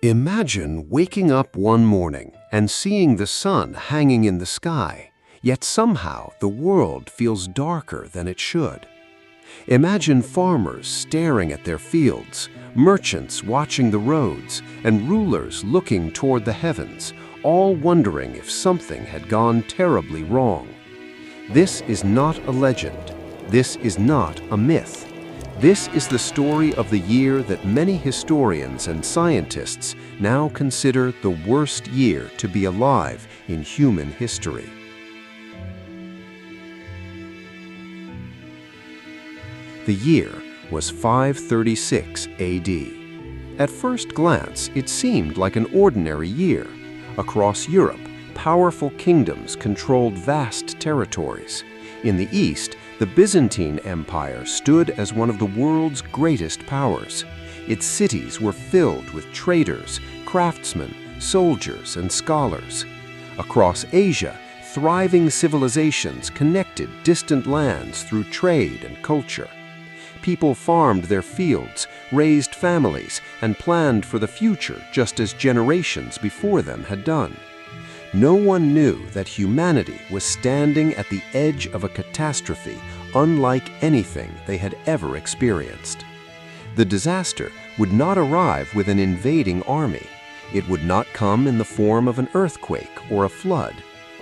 Imagine waking up one morning and seeing the sun hanging in the sky, yet somehow the world feels darker than it should. Imagine farmers staring at their fields, merchants watching the roads, and rulers looking toward the heavens, all wondering if something had gone terribly wrong. This is not a legend. This is not a myth. This is the story of the year that many historians and scientists now consider the worst year to be alive in human history. The year was 536 AD. At first glance, it seemed like an ordinary year. Across Europe, powerful kingdoms controlled vast territories. In the east, the Byzantine Empire stood as one of the world's greatest powers. Its cities were filled with traders, craftsmen, soldiers, and scholars. Across Asia, thriving civilizations connected distant lands through trade and culture. People farmed their fields, raised families, and planned for the future just as generations before them had done. No one knew that humanity was standing at the edge of a catastrophe unlike anything they had ever experienced. The disaster would not arrive with an invading army. It would not come in the form of an earthquake or a flood.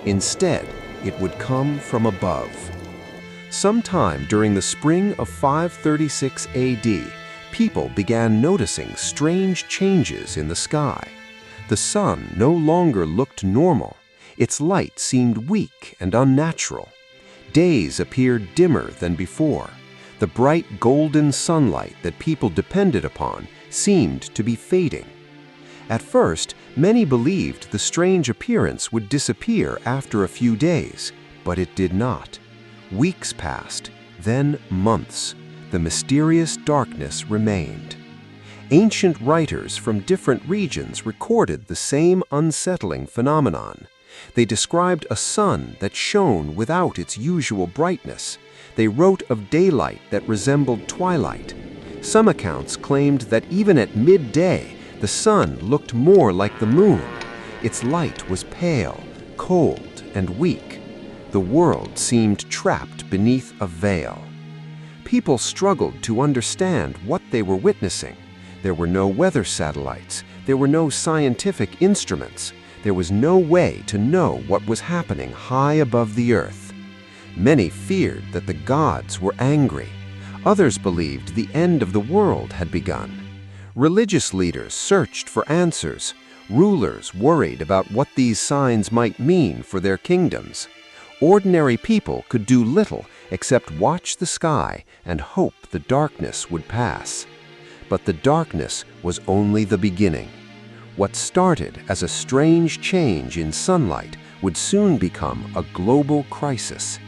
Instead, it would come from above. Sometime during the spring of 536 AD, people began noticing strange changes in the sky. The sun no longer looked normal. Its light seemed weak and unnatural. Days appeared dimmer than before. The bright golden sunlight that people depended upon seemed to be fading. At first, many believed the strange appearance would disappear after a few days, but it did not. Weeks passed, then months. The mysterious darkness remained. Ancient writers from different regions recorded the same unsettling phenomenon. They described a sun that shone without its usual brightness. They wrote of daylight that resembled twilight. Some accounts claimed that even at midday, the sun looked more like the moon. Its light was pale, cold, and weak. The world seemed trapped beneath a veil. People struggled to understand what they were witnessing. There were no weather satellites. There were no scientific instruments. There was no way to know what was happening high above the earth. Many feared that the gods were angry. Others believed the end of the world had begun. Religious leaders searched for answers. Rulers worried about what these signs might mean for their kingdoms. Ordinary people could do little except watch the sky and hope the darkness would pass. But the darkness was only the beginning. What started as a strange change in sunlight would soon become a global crisis.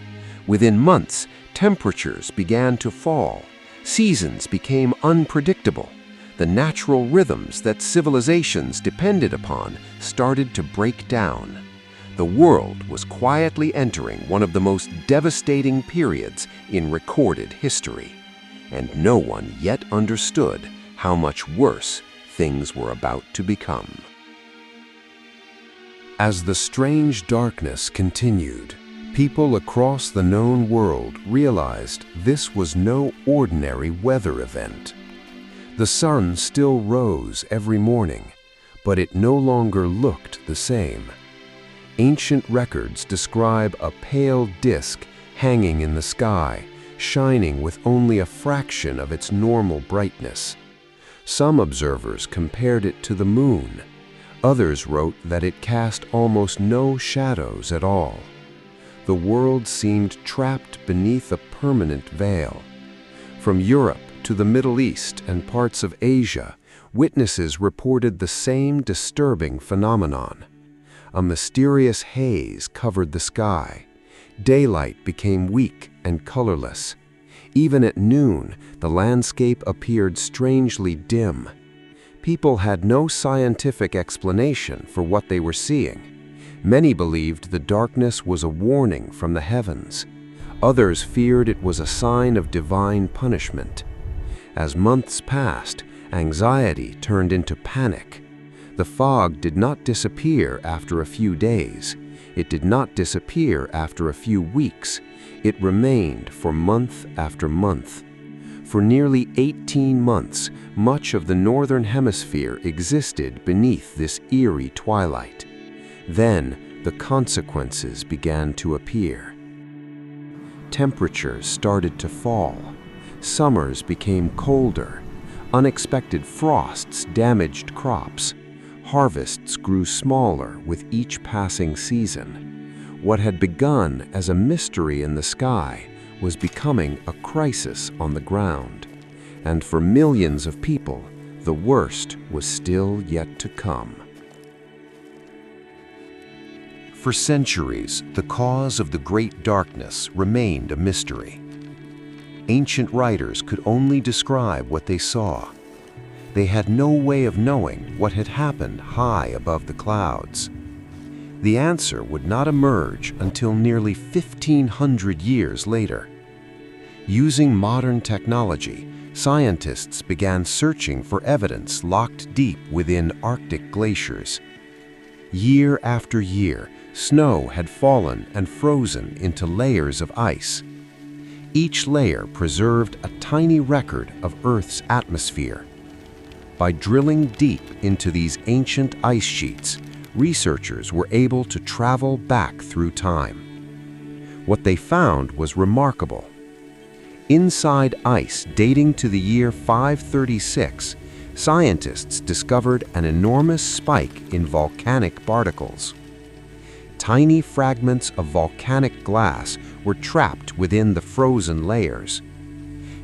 Within months, temperatures began to fall. Seasons became unpredictable. The natural rhythms that civilizations depended upon started to break down. The world was quietly entering one of the most devastating periods in recorded history. And no one yet understood how much worse things were about to become. As the strange darkness continued, people across the known world realized this was no ordinary weather event. The sun still rose every morning, but it no longer looked the same. Ancient records describe a pale disk hanging in the sky, shining with only a fraction of its normal brightness. Some observers compared it to the moon. Others wrote that it cast almost no shadows at all. The world seemed trapped beneath a permanent veil. From Europe to the Middle East and parts of Asia, witnesses reported the same disturbing phenomenon. A mysterious haze covered the sky. Daylight became weak and colorless. Even at noon, the landscape appeared strangely dim. People had no scientific explanation for what they were seeing. Many believed the darkness was a warning from the heavens. Others feared it was a sign of divine punishment. As months passed, anxiety turned into panic. The fog did not disappear after a few days. It did not disappear after a few weeks. It remained for month after month. For nearly 18 months, much of the Northern Hemisphere existed beneath this eerie twilight. Then, the consequences began to appear. Temperatures started to fall. Summers became colder. Unexpected frosts damaged crops. Harvests grew smaller with each passing season. What had begun as a mystery in the sky was becoming a crisis on the ground. And for millions of people, the worst was still yet to come. For centuries, the cause of the Great Darkness remained a mystery. Ancient writers could only describe what they saw. They had no way of knowing what had happened high above the clouds. The answer would not emerge until nearly 1,500 years later. Using modern technology, scientists began searching for evidence locked deep within Arctic glaciers. Year after year, snow had fallen and frozen into layers of ice. Each layer preserved a tiny record of Earth's atmosphere. By drilling deep into these ancient ice sheets, researchers were able to travel back through time. What they found was remarkable. Inside ice dating to the year 536, scientists discovered an enormous spike in volcanic particles. Tiny fragments of volcanic glass were trapped within the frozen layers.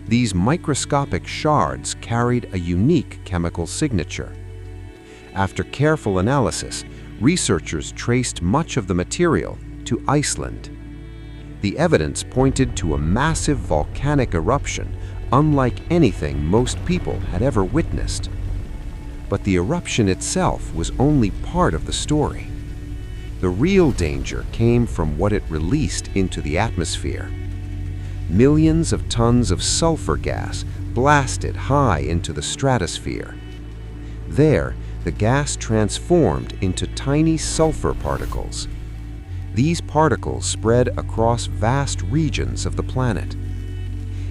These microscopic shards carried a unique chemical signature. After careful analysis, researchers traced much of the material to Iceland. The evidence pointed to a massive volcanic eruption unlike anything most people had ever witnessed. But the eruption itself was only part of the story. The real danger came from what it released into the atmosphere. Millions of tons of sulfur gas blasted high into the stratosphere. There, the gas transformed into tiny sulfur particles. These particles spread across vast regions of the planet.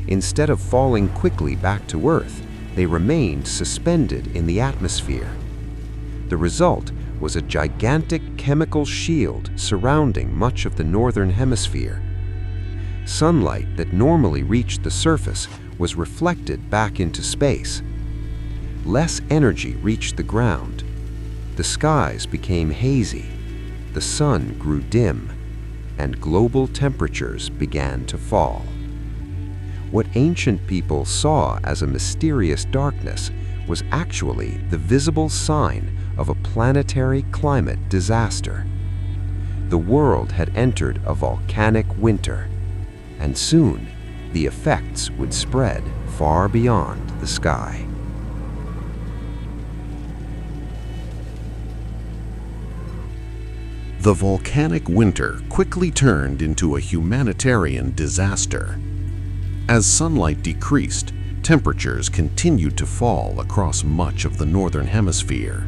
Instead of falling quickly back to Earth, they remained suspended in the atmosphere. The result was a gigantic chemical shield surrounding much of the Northern Hemisphere. Sunlight that normally reached the surface was reflected back into space. Less energy reached the ground. The skies became hazy. The sun grew dim, and global temperatures began to fall. What ancient people saw as a mysterious darkness was actually the visible sign of a planetary climate disaster. The world had entered a volcanic winter, and soon the effects would spread far beyond the sky. The volcanic winter quickly turned into a humanitarian disaster. As sunlight decreased, temperatures continued to fall across much of the Northern Hemisphere.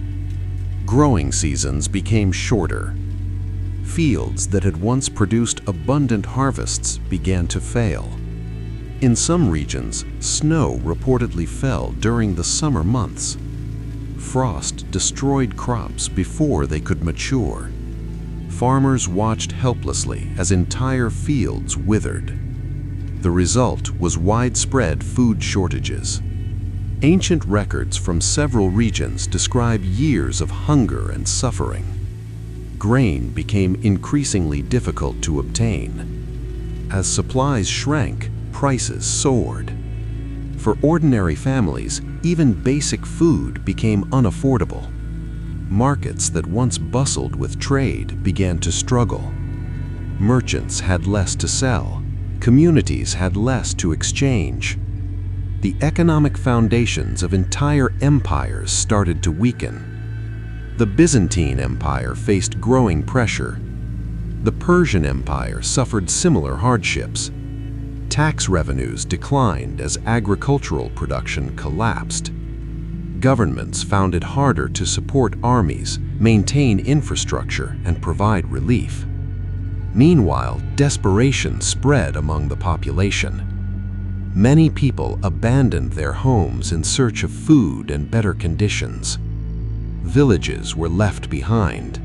Growing seasons became shorter. Fields that had once produced abundant harvests began to fail. In some regions, snow reportedly fell during the summer months. Frost destroyed crops before they could mature. Farmers watched helplessly as entire fields withered. The result was widespread food shortages. Ancient records from several regions describe years of hunger and suffering. Grain became increasingly difficult to obtain. As supplies shrank, prices soared. For ordinary families, even basic food became unaffordable. Markets that once bustled with trade began to struggle. Merchants had less to sell. Communities had less to exchange. The economic foundations of entire empires started to weaken. The Byzantine Empire faced growing pressure. The Persian Empire suffered similar hardships. Tax revenues declined as agricultural production collapsed. Governments found it harder to support armies, maintain infrastructure, and provide relief. Meanwhile, desperation spread among the population. Many people abandoned their homes in search of food and better conditions. Villages were left behind.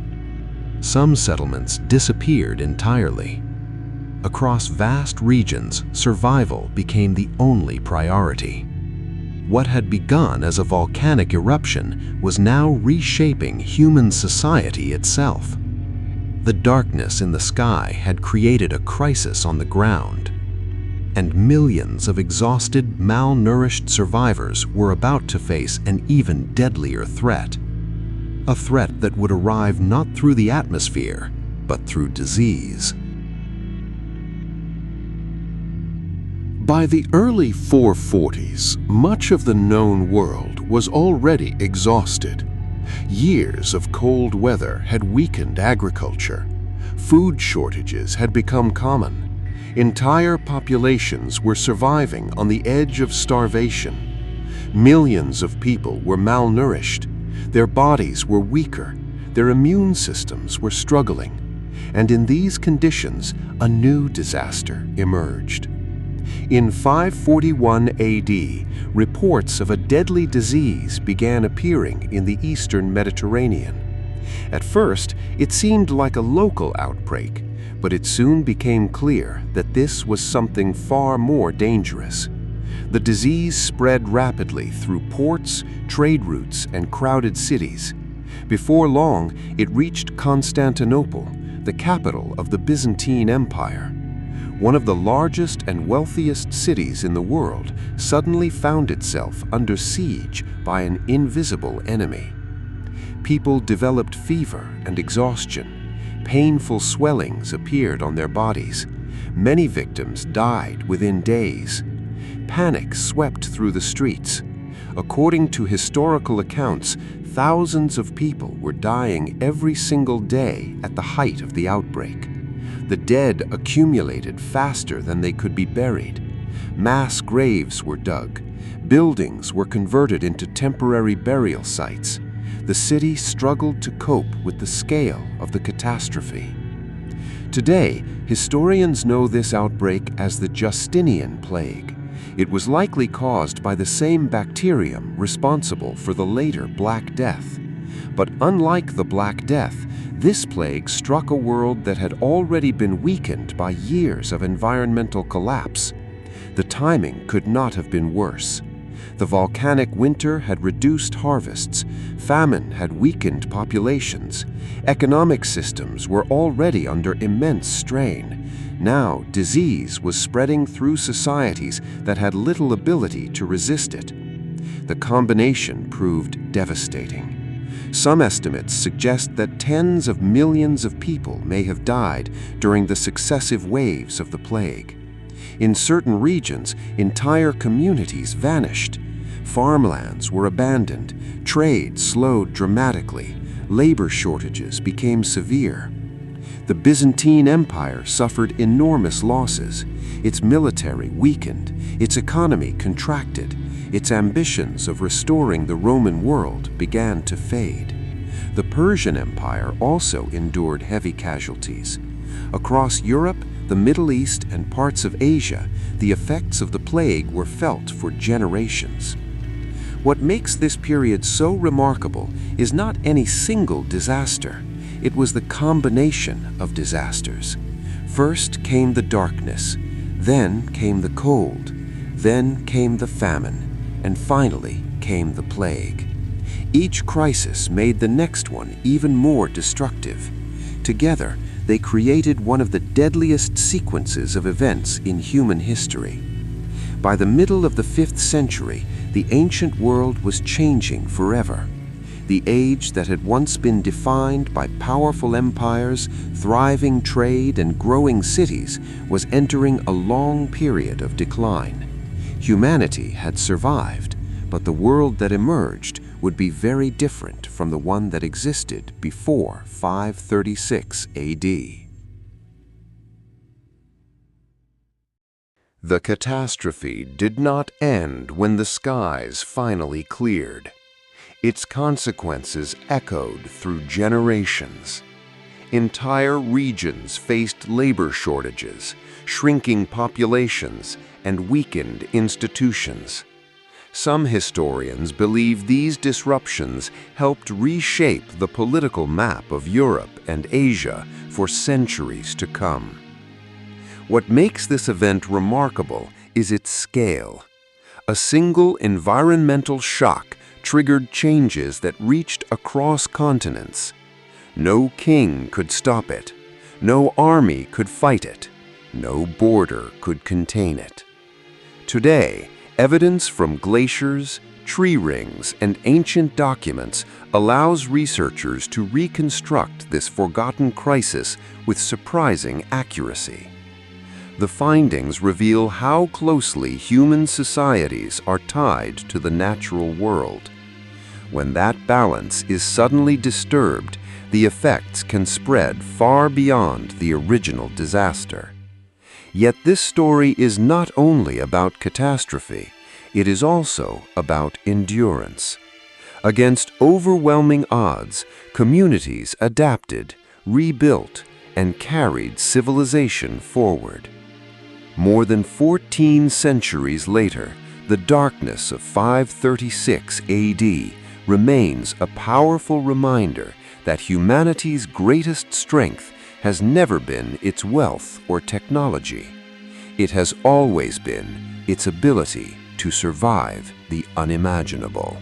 Some settlements disappeared entirely. Across vast regions, survival became the only priority. What had begun as a volcanic eruption was now reshaping human society itself. The darkness in the sky had created a crisis on the ground, and millions of exhausted, malnourished survivors were about to face an even deadlier threat. A threat that would arrive not through the atmosphere, but through disease. By the early 440s, much of the known world was already exhausted. Years of cold weather had weakened agriculture. Food shortages had become common. Entire populations were surviving on the edge of starvation. Millions of people were malnourished. Their bodies were weaker. Their immune systems were struggling. And in these conditions, a new disaster emerged. In 541 AD, reports of a deadly disease began appearing in the eastern Mediterranean. At first, it seemed like a local outbreak, but it soon became clear that this was something far more dangerous. The disease spread rapidly through ports, trade routes, and crowded cities. Before long, it reached Constantinople, the capital of the Byzantine Empire. One of the largest and wealthiest cities in the world suddenly found itself under siege by an invisible enemy. People developed fever and exhaustion. Painful swellings appeared on their bodies. Many victims died within days. Panic swept through the streets. According to historical accounts, thousands of people were dying every single day at the height of the outbreak. The dead accumulated faster than they could be buried. Mass graves were dug. Buildings were converted into temporary burial sites. The city struggled to cope with the scale of the catastrophe. Today, historians know this outbreak as the Justinian plague. It was likely caused by the same bacterium responsible for the later Black Death. But unlike the Black Death, this plague struck a world that had already been weakened by years of environmental collapse. The timing could not have been worse. The volcanic winter had reduced harvests. Famine had weakened populations. Economic systems were already under immense strain. Now, disease was spreading through societies that had little ability to resist it. The combination proved devastating. Some estimates suggest that tens of millions of people may have died during the successive waves of the plague. In certain regions, entire communities vanished. Farmlands were abandoned, trade slowed dramatically, labor shortages became severe. The Byzantine Empire suffered enormous losses. Its military weakened, its economy contracted, its ambitions of restoring the Roman world began to fade. The Persian Empire also endured heavy casualties. Across Europe, the Middle East, and parts of Asia, the effects of the plague were felt for generations. What makes this period so remarkable is not any single disaster. It was the combination of disasters. First came the darkness, then came the cold, then came the famine, and finally came the plague. Each crisis made the next one even more destructive. Together, they created one of the deadliest sequences of events in human history. By the middle of the 5th century, the ancient world was changing forever. The age that had once been defined by powerful empires, thriving trade, and growing cities was entering a long period of decline. Humanity had survived, but the world that emerged would be very different from the one that existed before 536 AD. The catastrophe did not end when the skies finally cleared. Its consequences echoed through generations. Entire regions faced labor shortages, shrinking populations, and weakened institutions. Some historians believe these disruptions helped reshape the political map of Europe and Asia for centuries to come. What makes this event remarkable is its scale. A single environmental shock triggered changes that reached across continents. No king could stop it. No army could fight it. No border could contain it. Today, evidence from glaciers, tree rings, and ancient documents allows researchers to reconstruct this forgotten crisis with surprising accuracy. The findings reveal how closely human societies are tied to the natural world. When that balance is suddenly disturbed, the effects can spread far beyond the original disaster. Yet this story is not only about catastrophe, it is also about endurance. Against overwhelming odds, communities adapted, rebuilt, and carried civilization forward. More than 14 centuries later, the darkness of 536 AD remains a powerful reminder that humanity's greatest strength has never been its wealth or technology. It has always been its ability to survive the unimaginable.